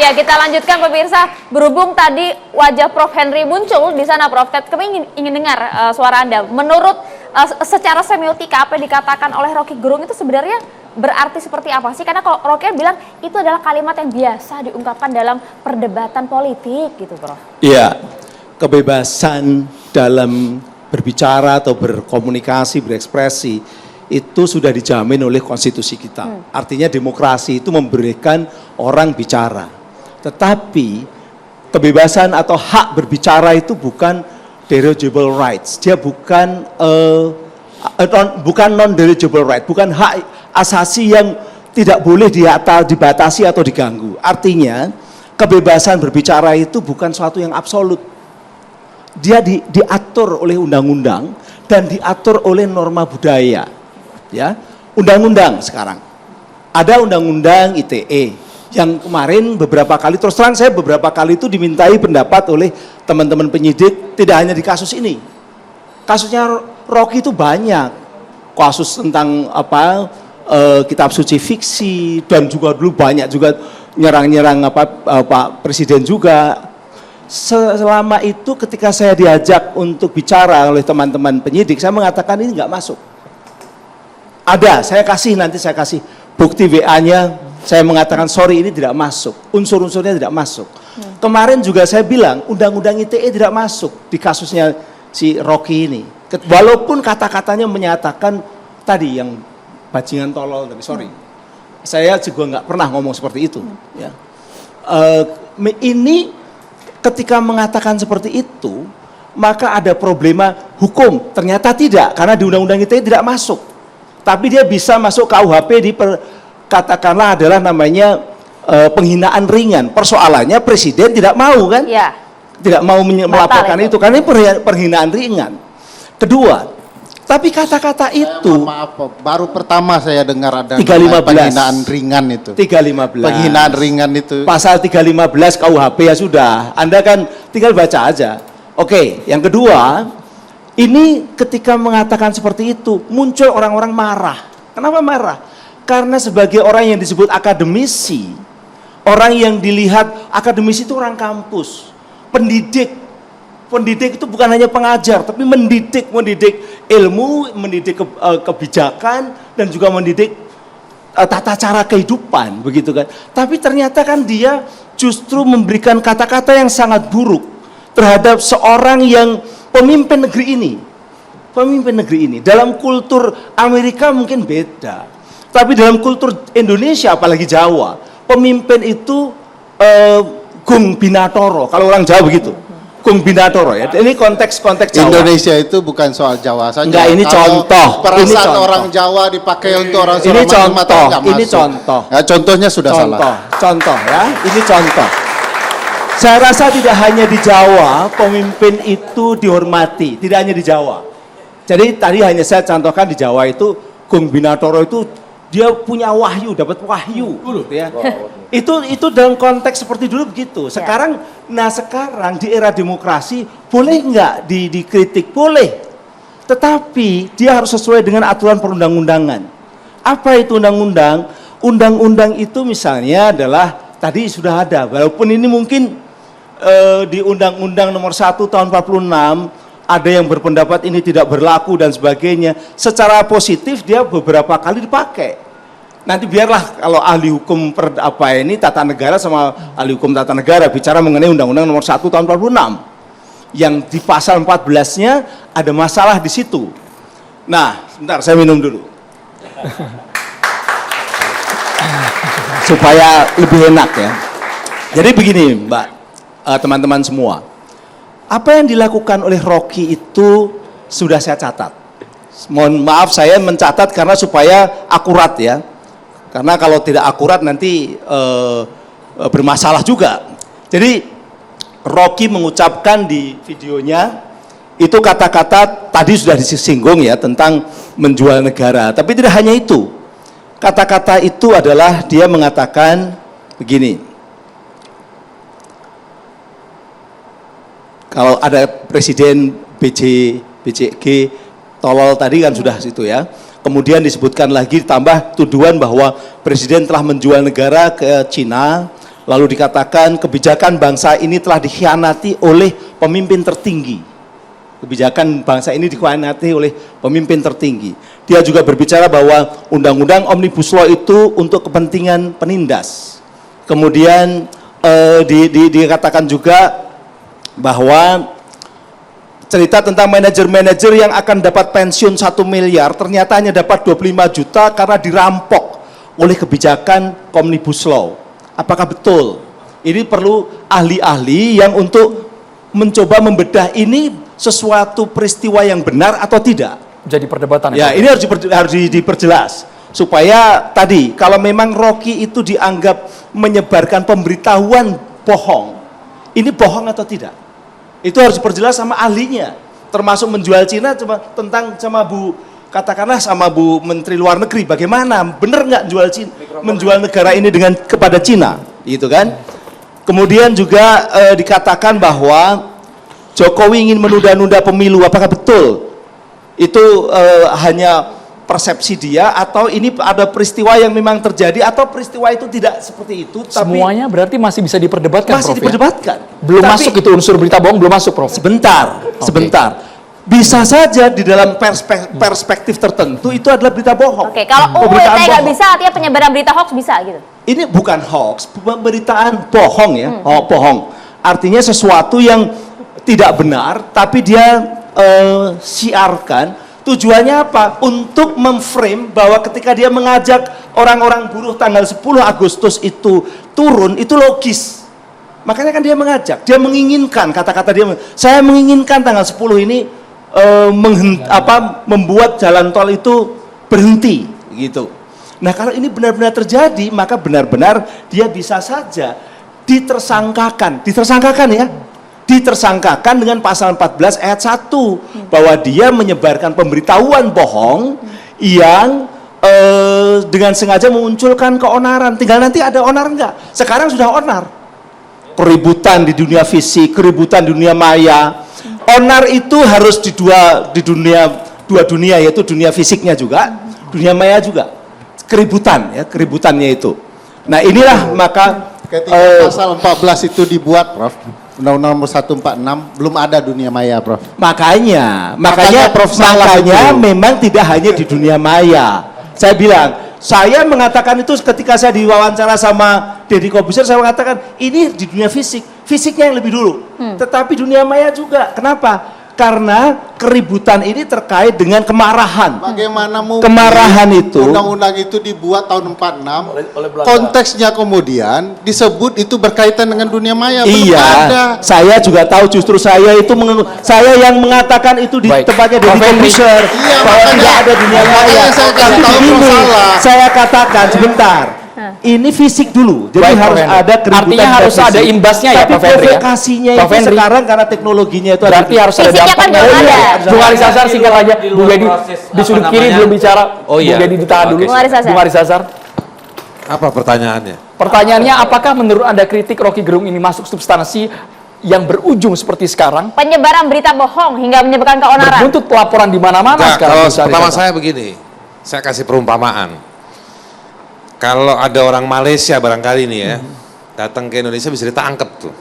Ya, kita lanjutkan pemirsa. Berhubung tadi wajah Prof. Henry muncul di sana, Prof. Kami ingin dengar suara Anda. Menurut secara semiotika apa yang dikatakan oleh Rocky Gerung itu sebenarnya berarti seperti apa sih? Karena kalau Rocky bilang itu adalah kalimat yang biasa diungkapkan dalam perdebatan politik gitu, Prof. Iya, kebebasan dalam berbicara atau berkomunikasi, berekspresi itu sudah dijamin oleh konstitusi kita. Artinya demokrasi itu memberikan orang bicara. Tetapi kebebasan atau hak berbicara itu bukan derogable rights. Dia bukan non-derogable right, bukan hak asasi yang tidak boleh dibatasi atau diganggu. Artinya kebebasan berbicara itu bukan suatu yang absolut. Dia diatur oleh undang-undang dan diatur oleh norma budaya. Ya, undang-undang sekarang ada undang-undang ITE yang kemarin beberapa kali, terus terang saya beberapa kali itu dimintai pendapat oleh teman-teman penyidik, tidak hanya di kasus ini. Kasusnya Rocky itu banyak, kasus tentang kitab suci fiksi, dan juga dulu banyak juga nyerang-nyerang Pak Presiden juga. Selama itu ketika saya diajak untuk bicara oleh teman-teman penyidik, saya mengatakan ini nggak masuk. Ada, saya kasih bukti WA-nya, saya mengatakan sorry ini tidak masuk, unsur-unsurnya tidak masuk. Kemarin juga saya bilang undang-undang ITE tidak masuk di kasusnya si Rocky ini. Walaupun kata-katanya menyatakan tadi yang bajingan tolol tadi, sorry. Saya juga nggak pernah ngomong seperti itu. Ya. Ini ketika mengatakan seperti itu, maka ada problema hukum. Ternyata tidak, karena di undang-undang ITE tidak masuk. Tapi dia bisa masuk KUHP katakanlah adalah namanya penghinaan ringan. Persoalannya presiden tidak mau kan? Ya. Tidak mau melaporkan itu karena ini penghinaan ringan. Kedua, tapi kata-kata itu maaf, baru pertama saya dengar ada 315 penghinaan ringan itu. 315. Penghinaan ringan itu. Pasal 315 KUHP ya sudah. Anda kan tinggal baca aja. Oke, yang kedua, ini ketika mengatakan seperti itu, muncul orang-orang marah. Kenapa marah? Karena sebagai orang yang disebut akademisi, orang yang dilihat akademisi itu orang kampus, pendidik. Pendidik itu bukan hanya pengajar, tapi mendidik ilmu, mendidik kebijakan, dan juga mendidik tata cara kehidupan, begitu kan. Tapi ternyata kan dia justru memberikan kata-kata yang sangat buruk terhadap seorang yang pemimpin negeri ini. Pemimpin negeri ini. Dalam kultur Amerika mungkin beda. Tapi dalam kultur Indonesia, apalagi Jawa, pemimpin itu Gung Binatoro. Kalau orang Jawa begitu. Gung Binatoro ya. Ini konteks Jawa. Indonesia itu bukan soal Jawa saja. Enggak, ini contoh. Perasaan ini contoh. orang Jawa dipakai untuk orang ini contoh. Ini masuk. contoh. Ya, contohnya sudah salah. Contoh ya. Ini contoh. Saya rasa tidak hanya di Jawa pemimpin itu dihormati, tidak hanya di Jawa. Jadi tadi hanya saya contohkan di Jawa itu Gung Binatoro itu dia punya wahyu, dapat wahyu, ya. Itu dalam konteks seperti dulu begitu. Sekarang, sekarang di era demokrasi boleh nggak dikritik? Boleh. Tetapi dia harus sesuai dengan aturan perundang-undangan. Apa itu undang-undang? Undang-undang itu misalnya adalah tadi sudah ada, walaupun ini mungkin di Undang-Undang Nomor 1 Tahun 46 ada yang berpendapat ini tidak berlaku dan sebagainya. Secara positif dia beberapa kali dipakai. Nanti biarlah kalau ahli hukum tata negara sama ahli hukum tata negara bicara mengenai Undang-Undang Nomor 1 Tahun 46 yang di pasal 14-nya ada masalah di situ. Nah, sebentar saya minum dulu. Supaya lebih enak ya. Jadi begini, Mbak, teman-teman semua. Apa yang dilakukan oleh Rocky itu sudah saya catat. Mohon maaf saya mencatat karena supaya akurat ya. Karena kalau tidak akurat nanti bermasalah juga. Jadi Rocky mengucapkan di videonya itu kata-kata tadi sudah disinggung ya tentang menjual negara. Tapi tidak hanya itu. Kata-kata itu adalah dia mengatakan begini. Kalau ada Presiden BCG tolol tadi kan sudah situ ya. Kemudian disebutkan lagi ditambah tuduhan bahwa Presiden telah menjual negara ke Cina, Lalu dikatakan kebijakan bangsa ini telah dikhianati oleh pemimpin tertinggi. Kebijakan bangsa ini dikhianati oleh pemimpin tertinggi. Dia juga berbicara bahwa undang-undang Omnibus Law itu untuk kepentingan penindas. Kemudian dikatakan juga bahwa cerita tentang manajer-manajer yang akan dapat pensiun 1 miliar ternyata hanya dapat 25 juta karena dirampok oleh kebijakan Omnibus Law. Apakah betul? Ini perlu ahli-ahli yang untuk mencoba membedah ini sesuatu peristiwa yang benar atau tidak. Jadi perdebatan. Ya, ini harus diperjelas. Supaya tadi, kalau memang Rocky itu dianggap menyebarkan pemberitahuan bohong, ini bohong atau tidak? Itu harus diperjelas sama ahlinya. Termasuk menjual Cina sama Bu, katakanlah sama Bu Menteri Luar Negeri, bagaimana? Benar nggak menjual negara ini kepada Cina? Gitu kan? Kemudian juga dikatakan bahwa Jokowi ingin menunda-nunda pemilu, apakah betul? Itu hanya persepsi dia atau ini ada peristiwa yang memang terjadi atau peristiwa itu tidak seperti itu, tapi semuanya berarti masih bisa diperdebatkan, masih Prof, diperdebatkan. Belum Tapi, masuk itu unsur berita bohong, belum masuk, Prof. Sebentar. Bisa saja di dalam perspektif tertentu itu adalah berita bohong. Oke, kalau UU ITE nggak bisa, artinya penyebaran berita hoax bisa gitu. Ini bukan hoax, pemberitaan bohong ya, bohong. Artinya sesuatu yang tidak benar, tapi dia siarkan. Tujuannya apa? Untuk memframe bahwa ketika dia mengajak orang-orang buruh tanggal 10 Agustus itu turun, itu logis. Makanya kan dia mengajak, dia menginginkan, kata-kata dia, saya menginginkan tanggal 10 ini membuat jalan tol itu berhenti, gitu. Nah kalau ini benar-benar terjadi, maka benar-benar dia bisa saja ditersangkakan ya, ditersangkakan dengan pasal 14 ayat 1 bahwa dia menyebarkan pemberitahuan bohong yang dengan sengaja memunculkan keonaran. Tinggal nanti ada onar enggak? Sekarang sudah onar. Keributan di dunia fisik, keributan di dunia maya. Onar itu harus di dua dunia, yaitu dunia fisiknya juga, dunia maya juga. Keributannya itu. Nah, inilah maka ketika pasal 14 itu dibuat, Prof, Undang-Undang Nomor 146 belum ada dunia maya, Prof. Makanya Prof salah itu. memang tidak hanya di dunia maya. Saya bilang, saya mengatakan itu ketika saya diwawancara sama Deddy Corbuzier, saya mengatakan ini di dunia fisiknya yang lebih dulu. Tetapi dunia maya juga. Kenapa? Karena keributan ini terkait dengan kemarahan. Bagaimana mungkin Kemarahan itu undang-undang itu dibuat tahun 46, konteksnya kemudian disebut itu berkaitan dengan dunia maya. Belum iya, ada. saya juga tahu, justru saya itu saya yang mengatakan itu di Baik. tempatnya Deddy Corbuzier Iya, bahwa makanya- tidak ada dunia makanya maya. saya kasih Tapi tahu begini, salah. saya katakan sebentar. Ini fisik dulu, jadi Baik, Prof. harus Henry. ada keributan. Artinya harus fisik. ada imbasnya ya, Tapi Prof. Henry, ya? provokasinya Prof. itu Henry. sekarang karena teknologinya itu Berarti harus ada Fisiknya kan dampaknya. belum ada. Bung Haris Azhar singkat aja. Di Bung luar Deddy proses, di sudut apa kiri namanya? belum bicara. Oh iya. Bung Deddy ditahan dulu. Oke. Bung Haris Azhar. Bung Haris Azhar. Apa pertanyaannya? Pertanyaannya, apakah menurut Anda kritik Rocky Gerung ini masuk substansi yang berujung seperti sekarang? Penyebaran berita bohong hingga menyebabkan keonaran. Berbuntut pelaporan di mana-mana Enggak, sekarang. kalau bisa pertama dikatakan. saya begini, saya kasih perumpamaan. Kalau ada orang Malaysia barangkali nih ya, datang ke Indonesia bisa ditangkap tuh.